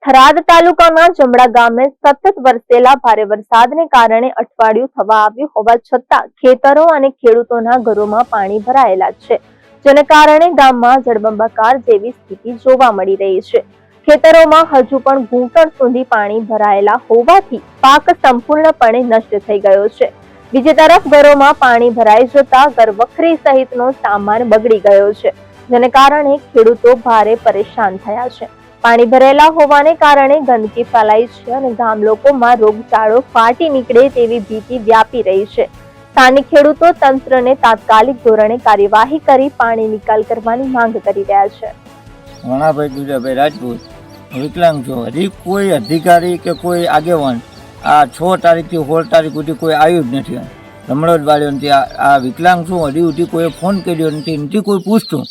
થરાદ તાલુકાના જમણા ગામે સતત વરસેલા ભારે વરસાદને કારણે અઠવાડિયું થવા આવ્યું હોવા છતાં ખેતરો અને ખેડૂતોના ઘરોમાં પાણી ભરાયેલા છે, જેને કારણે ગામમાં જળબંબાકાર જેવી સ્થિતિ જોવા મળી રહી છે। ખેતરોમાં હજુ પણ ઘૂંટણ સુધી પાણી ભરાયેલા હોવાથી પાક સંપૂર્ણપણે નષ્ટ થઈ ગયો છે। બીજી તરફ ઘરોમાં પાણી ભરાઈ જતા ઘરવખરી સહિતનો સામાન બગડી ગયો છે, જેને કારણે ખેડૂતો ભારે પરેશાન થયા છે। પાણી ભરેલા હોવાને કારણે ગંદકી ફેલાઈ છે અને ગામ લોકોમાં રોગચાળો ફાટી નીકળે તેવી ભીતિ વ્યાપી રહી છે। સ્થાનિક ખેડૂતો તંત્રને તાત્કાલિક ધોરણે કાર્યવાહી કરી પાણી નિકાલ કરવાની માંગ કરી રહ્યા છે। વણાભાઈ દુજાભાઈ રાજપૂત વિકલાંગ છો, હજી કોઈ અધિકારી કે કોઈ આગેવાન આ 6 તારીખથી 16 તારીખ સુધી કોઈ આવ્યું જ નથી। રમણોદ વાળીઓને આ વિકલાંગ છું હજી સુધી કોઈ ફોન કર્યો નથી કોઈ પૂછતું,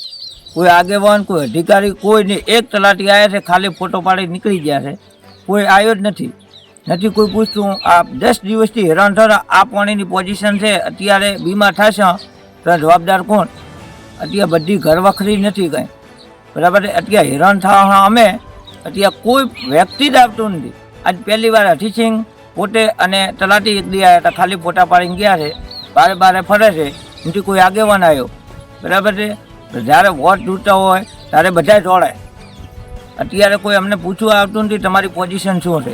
કોઈ આગેવાન કોઈ અધિકારી કોઈ નહીં। એક તલાટી આવ્યા છે, ખાલી ફોટો પાડી નીકળી ગયા છે, કોઈ આવ્યો જ નથી કોઈ પૂછતું। આ 10 દિવસથી હેરાન થતા આ પાણીની પોઝિશન છે, અત્યારે બીમાર થશે તો જવાબદાર કોણ? અત્યારે બધી ઘરવખરી નથી કંઈ બરાબર, અત્યારે હેરાન થવા અમે અત્યારે કોઈ વ્યક્તિ જ આવતું નથી। આજ પહેલી વાર હઠીસિંહ પોતે અને તલાટી એક દી આવ્યા હતા, ખાલી ફોટા પાડીને ગયા છે, બારે ફરે છે, નથી કોઈ આગેવાન આવ્યો બરાબર છે। જ્યારે વોટ જોતા હોય ત્યારે બધા દોડાય, અત્યારે કોઈ અમને પૂછવા આવતું નથી તમારી પોઝિશન શું છે।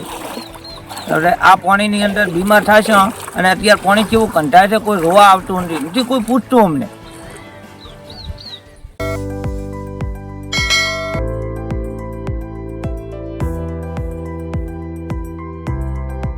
એટલે આ પાણીની અંદર બીમાર થશે અને અત્યારે પાણી કેવું કંટાળે છે, કોઈ રોવા આવતું નથી કોઈ પૂછતું અમને।